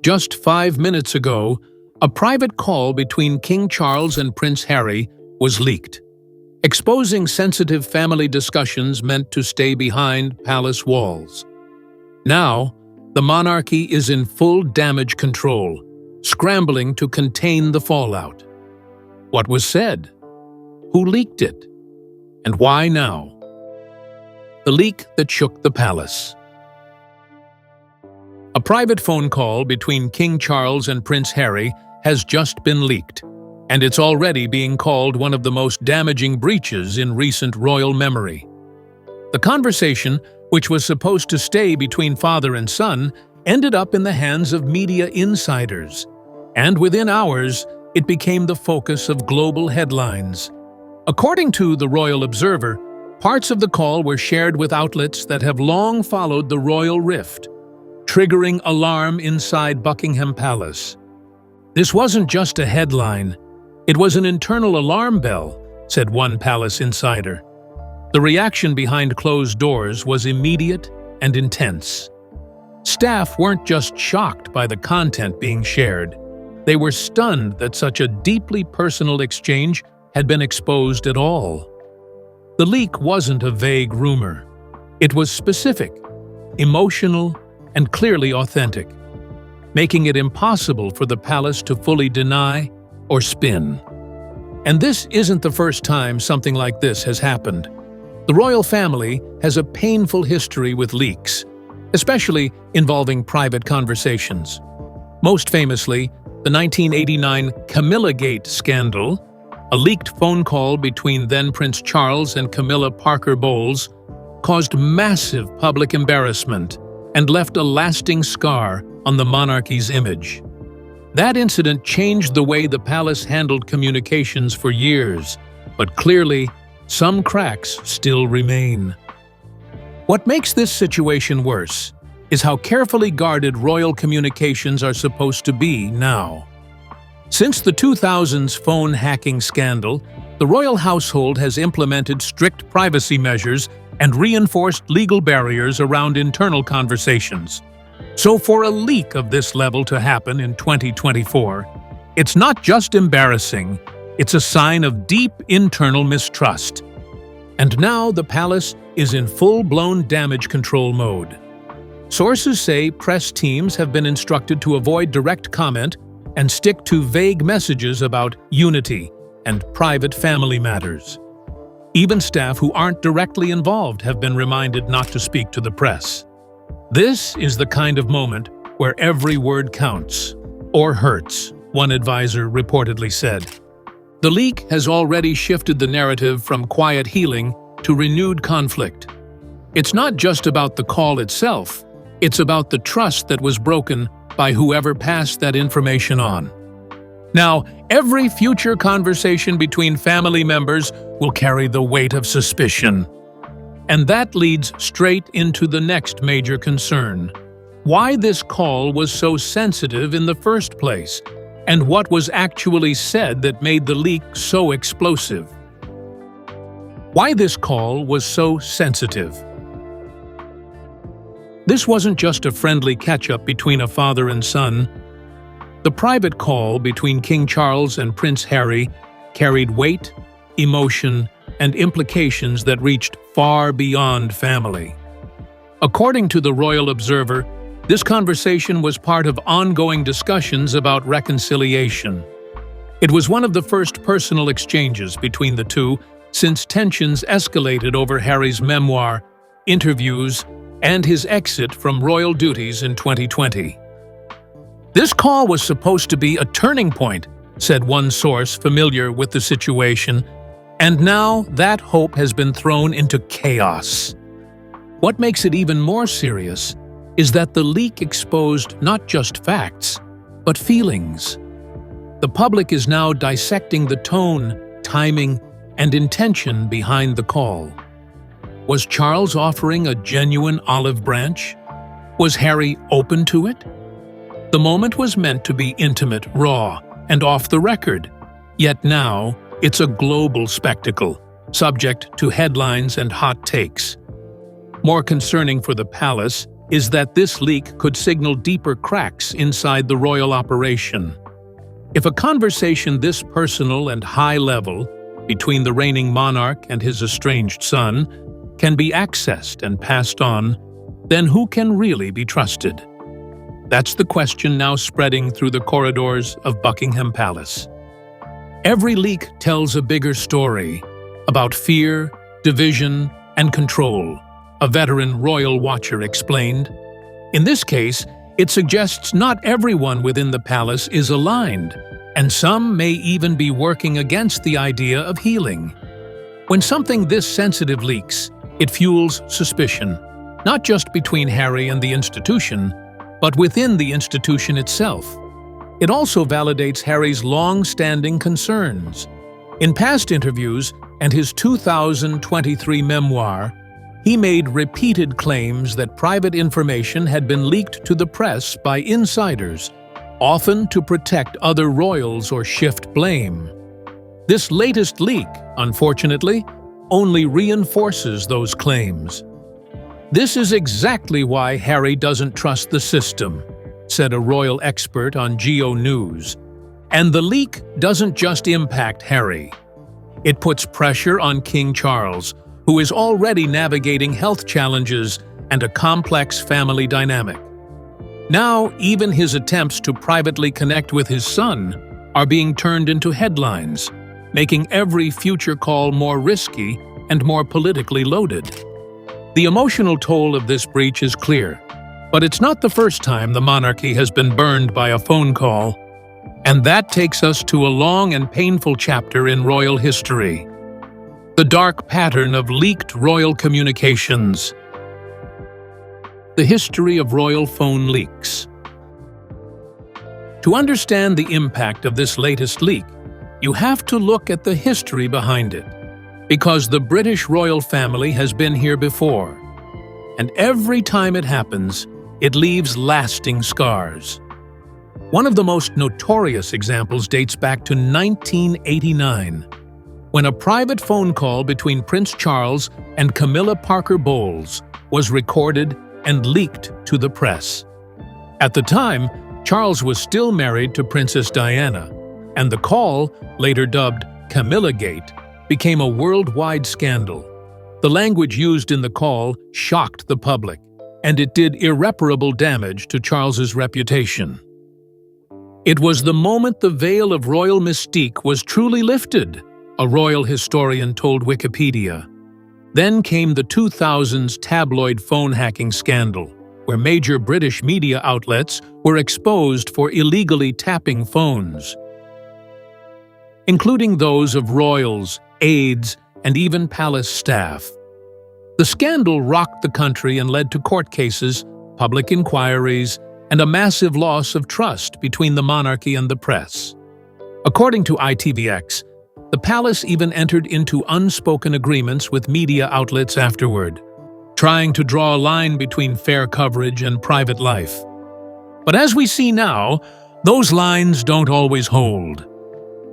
Just 5 minutes ago, a private call between King Charles and Prince Harry was leaked, exposing sensitive family discussions meant to stay behind palace walls. Now, the monarchy is in full damage control, scrambling to contain the fallout. What was said? Who leaked it? And why now? The leak that shook the palace. A private phone call between King Charles and Prince Harry has just been leaked, and it's already being called one of the most damaging breaches in recent royal memory. The conversation, which was supposed to stay between father and son, ended up in the hands of media insiders, and within hours, it became the focus of global headlines. According to the Royal Observer, parts of the call were shared with outlets that have long followed the royal rift, triggering alarm inside Buckingham Palace. This wasn't just a headline, it was an internal alarm bell, said one palace insider. The reaction behind closed doors was immediate and intense. Staff weren't just shocked by the content being shared, they were stunned that such a deeply personal exchange had been exposed at all. The leak wasn't a vague rumor. It was specific, emotional, and clearly authentic, making it impossible for the palace to fully deny or spin. And this isn't the first time something like this has happened. The royal family has a painful history with leaks, especially involving private conversations. Most famously, the 1989 Camilla-Gate scandal, a leaked phone call between then Prince Charles and Camilla Parker Bowles, caused massive public embarrassment and left a lasting scar on the monarchy's image. That incident changed the way the palace handled communications for years, but clearly, some cracks still remain. What makes this situation worse is how carefully guarded royal communications are supposed to be now. Since the 2000s phone hacking scandal, the royal household has implemented strict privacy measures and reinforced legal barriers around internal conversations. So for a leak of this level to happen in 2024, it's not just embarrassing, it's a sign of deep internal mistrust. And now the palace is in full-blown damage control mode. Sources say press teams have been instructed to avoid direct comment and stick to vague messages about unity and private family matters. Even staff who aren't directly involved have been reminded not to speak to the press. This is the kind of moment where every word counts, or hurts, one advisor reportedly said. The leak has already shifted the narrative from quiet healing to renewed conflict. It's not just about the call itself, it's about the trust that was broken by whoever passed that information on. Now, every future conversation between family members will carry the weight of suspicion. And that leads straight into the next major concern: why this call was so sensitive in the first place, and what was actually said that made the leak so explosive. Why this call was so sensitive. This wasn't just a friendly catch-up between a father and son. The private call between King Charles and Prince Harry carried weight, emotion, and implications that reached far beyond family. According to the Royal Observer, this conversation was part of ongoing discussions about reconciliation. It was one of the first personal exchanges between the two since tensions escalated over Harry's memoir, interviews, and his exit from royal duties in 2020. This call was supposed to be a turning point, said one source familiar with the situation, and now that hope has been thrown into chaos. What makes it even more serious is that the leak exposed not just facts, but feelings. The public is now dissecting the tone, timing, and intention behind the call. Was Charles offering a genuine olive branch? Was Harry open to it? The moment was meant to be intimate, raw, and off the record. Yet now, it's a global spectacle, subject to headlines and hot takes. More concerning for the palace is that this leak could signal deeper cracks inside the royal operation. If a conversation this personal and high-level between the reigning monarch and his estranged son can be accessed and passed on, then who can really be trusted? That's the question now spreading through the corridors of Buckingham Palace. Every leak tells a bigger story about fear, division, and control, a veteran royal watcher explained. In this case, it suggests not everyone within the palace is aligned, and some may even be working against the idea of healing. When something this sensitive leaks, it fuels suspicion, not just between Harry and the institution, but within the institution itself. It also validates Harry's long-standing concerns. In past interviews and his 2023 memoir, he made repeated claims that private information had been leaked to the press by insiders, often to protect other royals or shift blame. This latest leak, unfortunately, only reinforces those claims. This is exactly why Harry doesn't trust the system, said a royal expert on Geo News. And the leak doesn't just impact Harry. It puts pressure on King Charles, who is already navigating health challenges and a complex family dynamic. Now, even his attempts to privately connect with his son are being turned into headlines, making every future call more risky and more politically loaded. The emotional toll of this breach is clear, but it's not the first time the monarchy has been burned by a phone call. And that takes us to a long and painful chapter in royal history: the dark pattern of leaked royal communications. The history of royal phone leaks. To understand the impact of this latest leak, you have to look at the history behind it, because the British royal family has been here before, and every time it happens, it leaves lasting scars. One of the most notorious examples dates back to 1989, when a private phone call between Prince Charles and Camilla Parker Bowles was recorded and leaked to the press. At the time, Charles was still married to Princess Diana, and the call, later dubbed Camillagate, became a worldwide scandal. The language used in the call shocked the public, and it did irreparable damage to Charles's reputation. It was the moment the veil of royal mystique was truly lifted, a royal historian told Wikipedia. Then came the 2000s tabloid phone hacking scandal, where major British media outlets were exposed for illegally tapping phones, including those of royals, aides, and even palace staff. The scandal rocked the country and led to court cases, public inquiries, and a massive loss of trust between the monarchy and the press. According to ITVX, the palace even entered into unspoken agreements with media outlets afterward, trying to draw a line between fair coverage and private life. But as we see now, those lines don't always hold.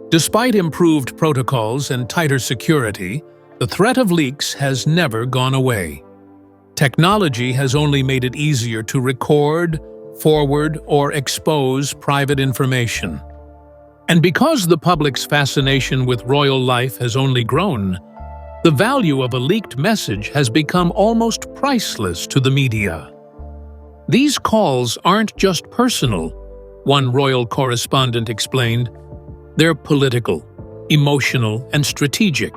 Despite improved protocols and tighter security, the threat of leaks has never gone away. Technology has only made it easier to record, forward, or expose private information. And because the public's fascination with royal life has only grown, the value of a leaked message has become almost priceless to the media. These calls aren't just personal, one royal correspondent explained. They're political, emotional, and strategic.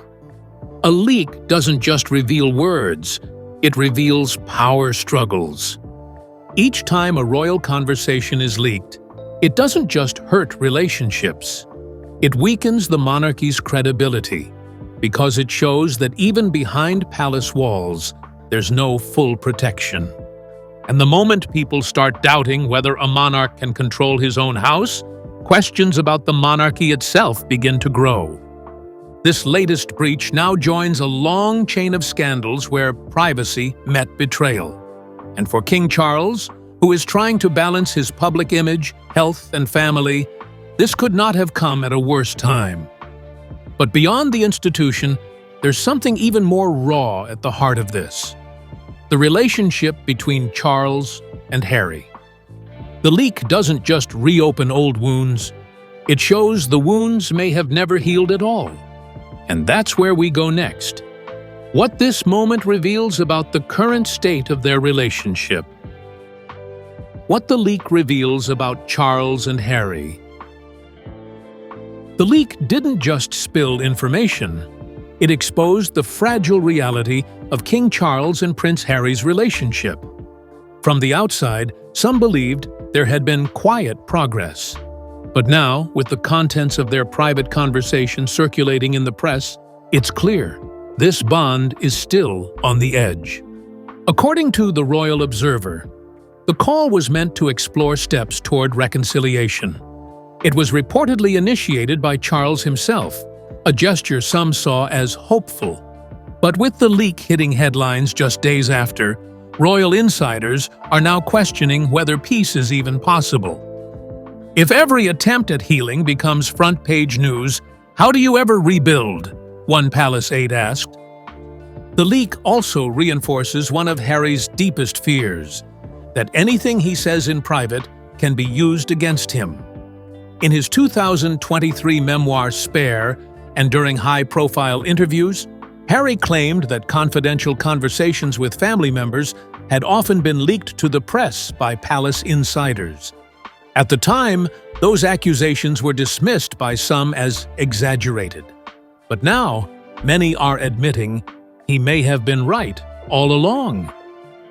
A leak doesn't just reveal words, it reveals power struggles. Each time a royal conversation is leaked, it doesn't just hurt relationships. It weakens the monarchy's credibility, because it shows that even behind palace walls, there's no full protection. And the moment people start doubting whether a monarch can control his own house, questions about the monarchy itself begin to grow. This latest breach now joins a long chain of scandals where privacy met betrayal. And for King Charles, who is trying to balance his public image, health, and family, this could not have come at a worse time. But beyond the institution, there's something even more raw at the heart of this: the relationship between Charles and Harry. The leak doesn't just reopen old wounds, it shows the wounds may have never healed at all. And that's where we go next. What this moment reveals about the current state of their relationship. What the leak reveals about Charles and Harry. The leak didn't just spill information, it exposed the fragile reality of King Charles and Prince Harry's relationship. From the outside, some believed there had been quiet progress. But now, with the contents of their private conversation circulating in the press, it's clear this bond is still on the edge. According to the Royal Observer, the call was meant to explore steps toward reconciliation. It was reportedly initiated by Charles himself, a gesture some saw as hopeful. But with the leak hitting headlines just days after, royal insiders are now questioning whether peace is even possible. If every attempt at healing becomes front-page news, how do you ever rebuild? One palace aide asked. The leak also reinforces one of Harry's deepest fears, that anything he says in private can be used against him. In his 2023 memoir Spare, and during high-profile interviews, Harry claimed that confidential conversations with family members had often been leaked to the press by palace insiders. At the time, those accusations were dismissed by some as exaggerated. But now, many are admitting he may have been right all along.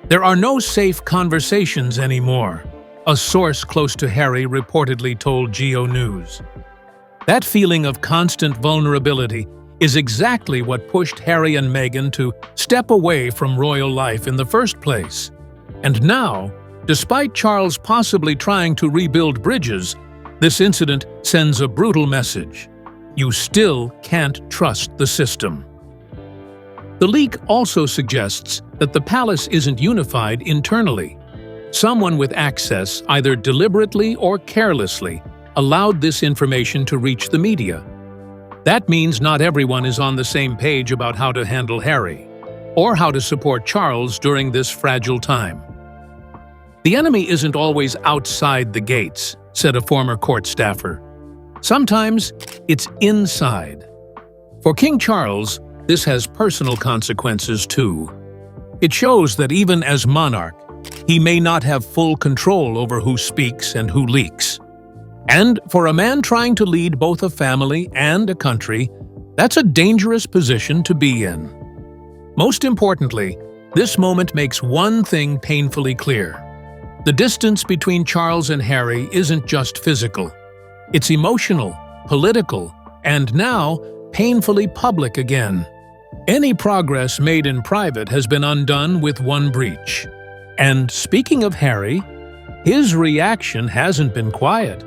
There are no safe conversations anymore, a source close to Harry reportedly told Geo News. That feeling of constant vulnerability is exactly what pushed Harry and Meghan to step away from royal life in the first place. And now, despite Charles possibly trying to rebuild bridges, this incident sends a brutal message. You still can't trust the system. The leak also suggests that the palace isn't unified internally. Someone with access, either deliberately or carelessly, allowed this information to reach the media. That means not everyone is on the same page about how to handle Harry, or how to support Charles during this fragile time. The enemy isn't always outside the gates, said a former court staffer. Sometimes it's inside. For King Charles, this has personal consequences too. It shows that even as monarch, he may not have full control over who speaks and who leaks. And for a man trying to lead both a family and a country, that's a dangerous position to be in. Most importantly, this moment makes one thing painfully clear. The distance between Charles and Harry isn't just physical. It's emotional, political, and now painfully public again. Any progress made in private has been undone with one breach. And speaking of Harry, his reaction hasn't been quiet.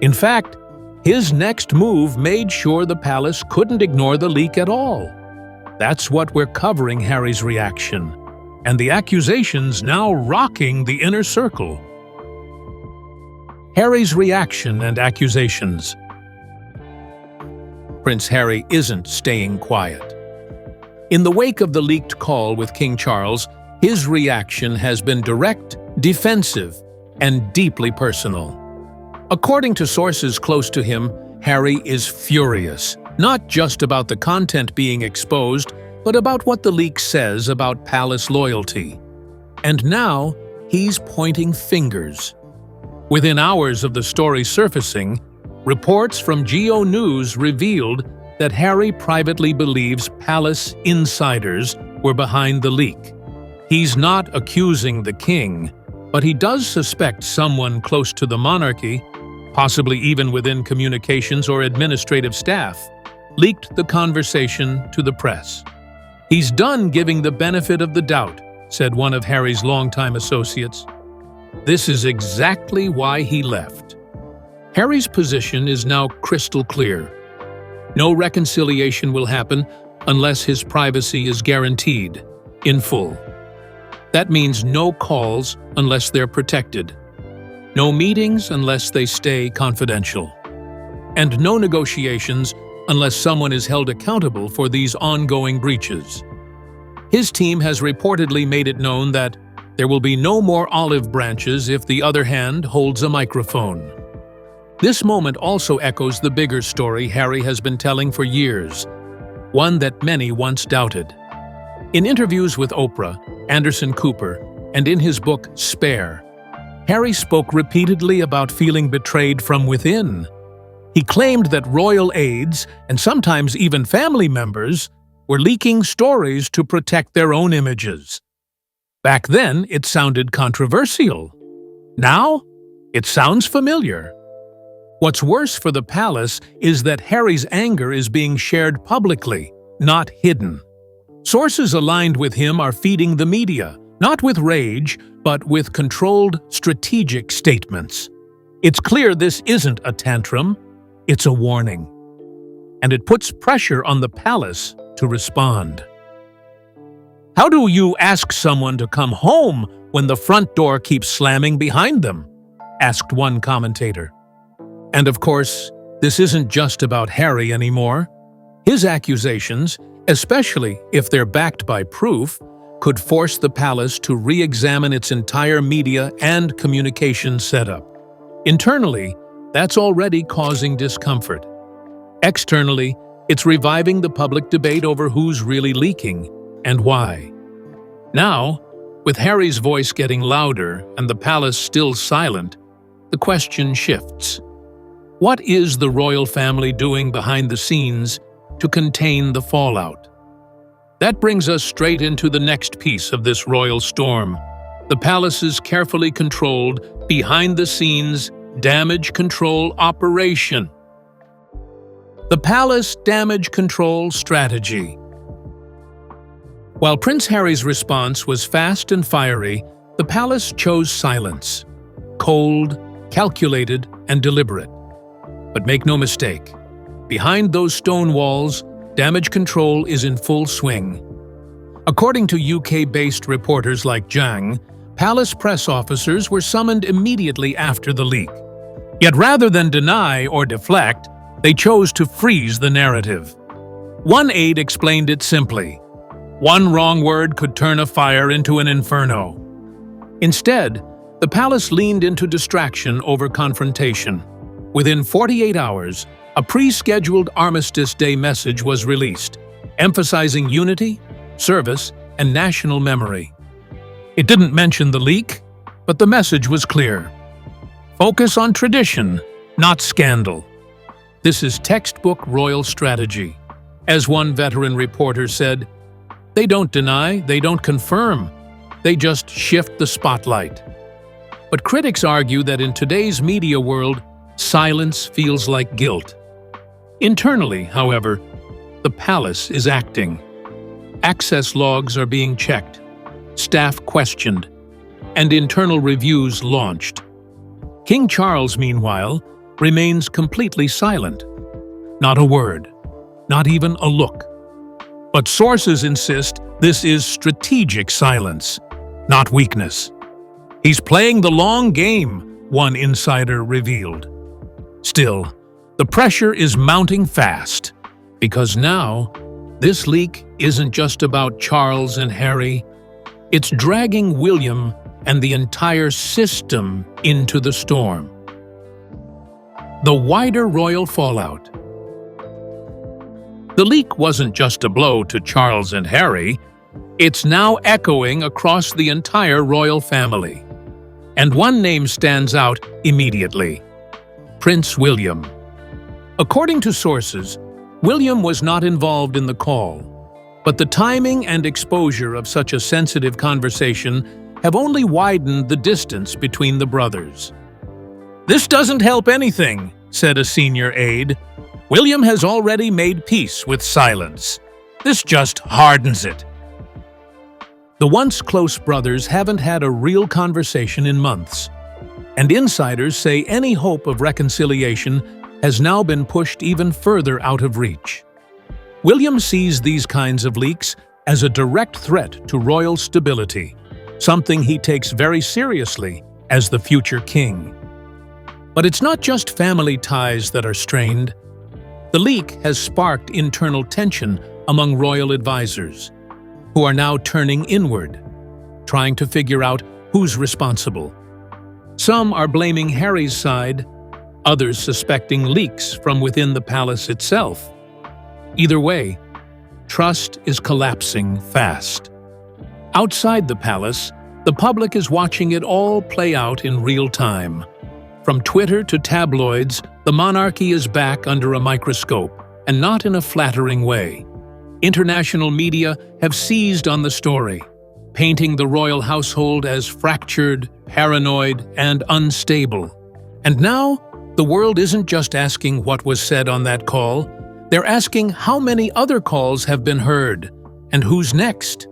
In fact, his next move made sure the palace couldn't ignore the leak at all. That's what we're covering, Harry's reaction, and the accusations now rocking the inner circle. Harry's reaction and accusations. Prince Harry isn't staying quiet. In the wake of the leaked call with King Charles, his reaction has been direct, defensive, and deeply personal. According to sources close to him, Harry is furious, not just about the content being exposed, but about what the leak says about palace loyalty. And now, he's pointing fingers. Within hours of the story surfacing, reports from Geo News revealed that Harry privately believes palace insiders were behind the leak. He's not accusing the king, but he does suspect someone close to the monarchy, possibly even within communications or administrative staff, leaked the conversation to the press. He's done giving the benefit of the doubt, said one of Harry's longtime associates. This is exactly why he left. Harry's position is now crystal clear. No reconciliation will happen unless his privacy is guaranteed, in full. That means no calls unless they're protected, no meetings unless they stay confidential, and no negotiations unless someone is held accountable for these ongoing breaches. His team has reportedly made it known that there will be no more olive branches if the other hand holds a microphone. This moment also echoes the bigger story Harry has been telling for years, one that many once doubted. In interviews with Oprah, Anderson Cooper, and in his book Spare, Harry spoke repeatedly about feeling betrayed from within. He claimed that royal aides, and sometimes even family members, were leaking stories to protect their own images. Back then, it sounded controversial. Now, it sounds familiar. What's worse for the palace is that Harry's anger is being shared publicly, not hidden. Sources aligned with him are feeding the media, not with rage, but with controlled, strategic statements. It's clear this isn't a tantrum, it's a warning. And it puts pressure on the palace to respond. How do you ask someone to come home when the front door keeps slamming behind them? Asked one commentator. And of course, this isn't just about Harry anymore. His accusations, especially if they're backed by proof, could force the palace to re-examine its entire media and communication setup. Internally, that's already causing discomfort. Externally, it's reviving the public debate over who's really leaking and why. Now, with Harry's voice getting louder and the palace still silent, the question shifts. What is the royal family doing behind the scenes to contain the fallout? That brings us straight into the next piece of this royal storm, the palace's carefully controlled, behind-the-scenes damage control operation. The Palace Damage Control Strategy. While Prince Harry's response was fast and fiery, the palace chose silence. Cold, calculated, and deliberate. But make no mistake, behind those stone walls, damage control is in full swing. According to UK-based reporters like Zhang, palace press officers were summoned immediately after the leak. Yet rather than deny or deflect, they chose to freeze the narrative. One aide explained it simply. One wrong word could turn a fire into an inferno. Instead, the palace leaned into distraction over confrontation. Within 48 hours, a pre-scheduled Armistice Day message was released, emphasizing unity, service, and national memory. It didn't mention the leak, but the message was clear. Focus on tradition, not scandal. This is textbook royal strategy. As one veteran reporter said, they don't deny, they don't confirm, they just shift the spotlight. But critics argue that in today's media world, silence feels like guilt. Internally, however, the palace is acting. Access logs are being checked, staff questioned, and internal reviews launched. King Charles, meanwhile, remains completely silent. Not a word, not even a look. But sources insist this is strategic silence, not weakness. He's playing the long game, one insider revealed. Still, the pressure is mounting fast, because now, this leak isn't just about Charles and Harry, it's dragging William and the entire system into the storm. The wider royal fallout. The leak wasn't just a blow to Charles and Harry, it's now echoing across the entire royal family. And one name stands out immediately: Prince William. According to sources, William was not involved in the call, but the timing and exposure of such a sensitive conversation have only widened the distance between the brothers. "This doesn't help anything," said a senior aide. "William has already made peace with silence. This just hardens it." The once close brothers haven't had a real conversation in months, and insiders say any hope of reconciliation has now been pushed even further out of reach. William sees these kinds of leaks as a direct threat to royal stability, something he takes very seriously as the future king. But it's not just family ties that are strained. The leak has sparked internal tension among royal advisors. who are now turning inward, trying to figure out who's responsible. Some are blaming Harry's side, others suspecting leaks from within the palace itself. Either way, trust is collapsing fast. Outside the palace, the public is watching it all play out in real time. From Twitter to tabloids, the monarchy is back under a microscope, and not in a flattering way. International media have seized on the story, painting the royal household as fractured, paranoid, and unstable. And now, the world isn't just asking what was said on that call, they're asking how many other calls have been heard, and who's next.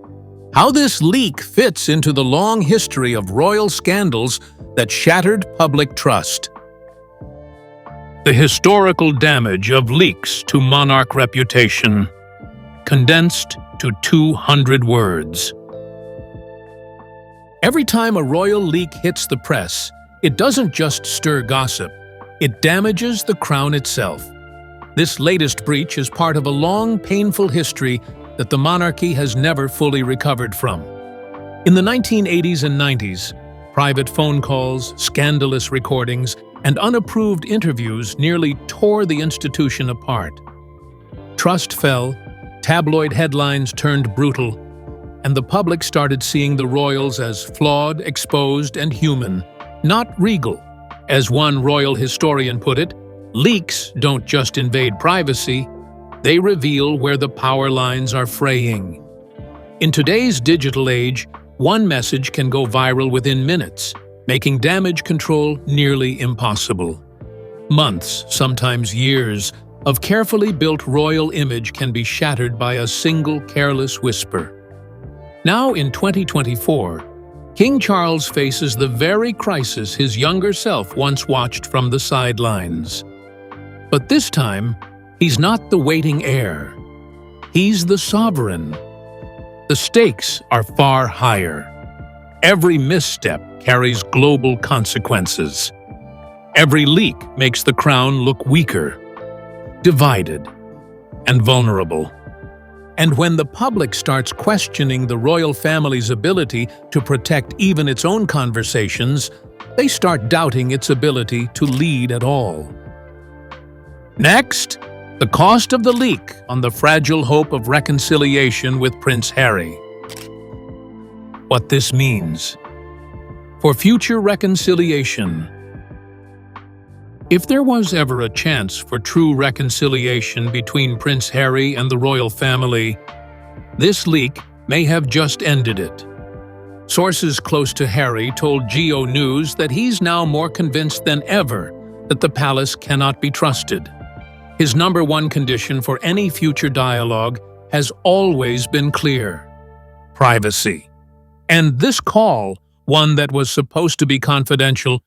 How this leak fits into the long history of royal scandals that shattered public trust. The historical damage of leaks to monarch reputation, condensed to 200 words. Every time a royal leak hits the press, it doesn't just stir gossip, it damages the crown itself. This latest breach is part of a long, painful history that the monarchy has never fully recovered from. In the 1980s and 90s, private phone calls, scandalous recordings, and unapproved interviews nearly tore the institution apart. Trust fell, tabloid headlines turned brutal, and the public started seeing the royals as flawed, exposed, and human, not regal. As one royal historian put it, leaks don't just invade privacy, they reveal where the power lines are fraying. In today's digital age, one message can go viral within minutes, making damage control nearly impossible. Months, sometimes years, of carefully built royal image can be shattered by a single careless whisper. Now in 2024, King Charles faces the very crisis his younger self once watched from the sidelines. But this time, he's not the waiting heir. He's the sovereign. The stakes are far higher. Every misstep carries global consequences. Every leak makes the crown look weaker, divided, and vulnerable. And when the public starts questioning the royal family's ability to protect even its own conversations, they start doubting its ability to lead at all. Next, the cost of the leak on the fragile hope of reconciliation with Prince Harry. What this means for future reconciliation. If there was ever a chance for true reconciliation between Prince Harry and the royal family, this leak may have just ended it. Sources close to Harry told Geo News that he's now more convinced than ever that the palace cannot be trusted. His number one condition for any future dialogue has always been clear: privacy. And this call, one that was supposed to be confidential,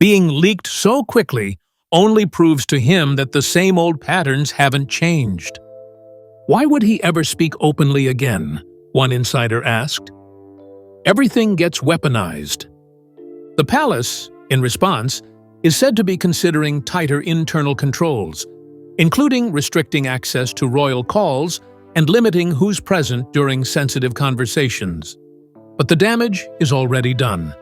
being leaked so quickly only proves to him that the same old patterns haven't changed. Why would he ever speak openly again? One insider asked. Everything gets weaponized. The palace, in response, is said to be considering tighter internal controls, including restricting access to royal calls and limiting who's present during sensitive conversations. But the damage is already done.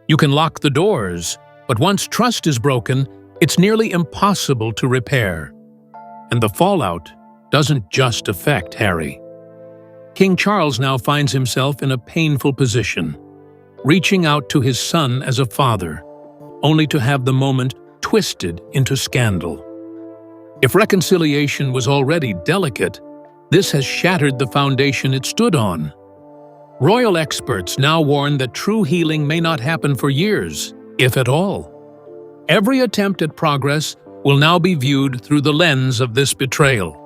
You can lock the doors, but once trust is broken, it's nearly impossible to repair. And the fallout doesn't just affect Harry. King Charles now finds himself in a painful position, reaching out to his son as a father, only to have the moment twisted into scandal. If reconciliation was already delicate, this has shattered the foundation it stood on. Royal experts now warn that true healing may not happen for years, if at all. Every attempt at progress will now be viewed through the lens of this betrayal.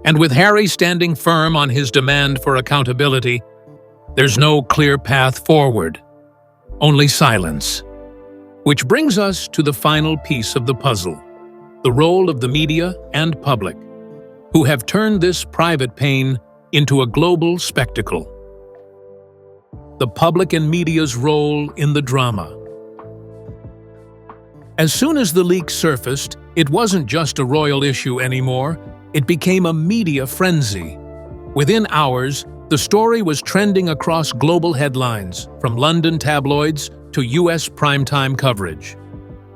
And with Harry standing firm on his demand for accountability, there's no clear path forward, only silence. Which brings us to the final piece of the puzzle: the role of the media and public, who have turned this private pain into a global spectacle. The public and media's role in the drama. As soon as the leak surfaced, it wasn't just a royal issue anymore, it became a media frenzy. Within hours, The story was trending across global headlines, from London tabloids to US primetime coverage.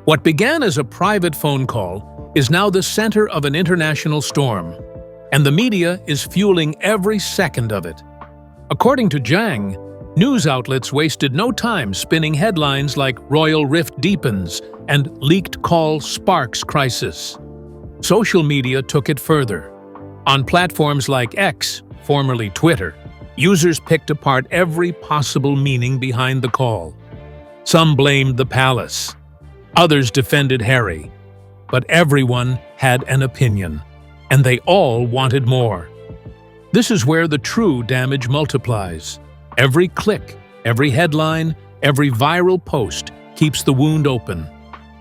What began as a private phone call is now the center of an international storm, and the media is fueling every second of it. According to Zhang, news outlets wasted no time spinning headlines like "Royal Rift Deepens" and "Leaked Call Sparks Crisis." Social media took it further. On platforms like X, formerly Twitter, users picked apart every possible meaning behind the call. Some blamed the palace. Others defended Harry. But everyone had an opinion, and they all wanted more. This is where the true damage multiplies. Every click, every headline, every viral post keeps the wound open.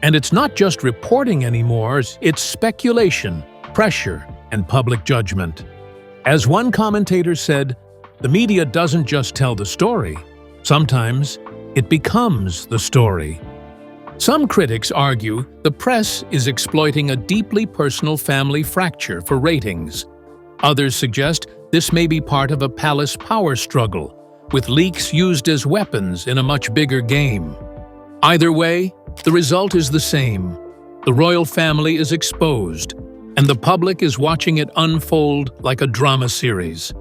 And it's not just reporting anymore, it's speculation, pressure, and public judgment. As one commentator said, the media doesn't just tell the story. Sometimes it becomes the story. Some critics argue the press is exploiting a deeply personal family fracture for ratings. Others suggest this may be part of a palace power struggle, with leaks used as weapons in a much bigger game. Either way, the result is the same. The royal family is exposed, and the public is watching it unfold like a drama series.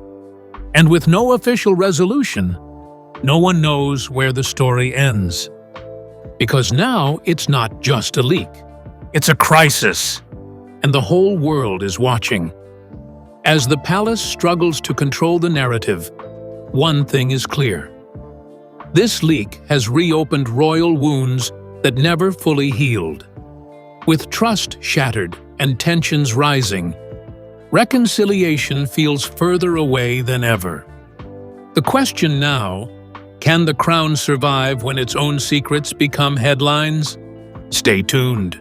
And with no official resolution, no one knows where the story ends. Because now it's not just a leak. It's a crisis, and the whole world is watching. As the palace struggles to control the narrative, one thing is clear. This leak has reopened royal wounds that never fully healed. With trust shattered and tensions rising, reconciliation feels further away than ever. The question now: can the crown survive when its own secrets become headlines? Stay tuned.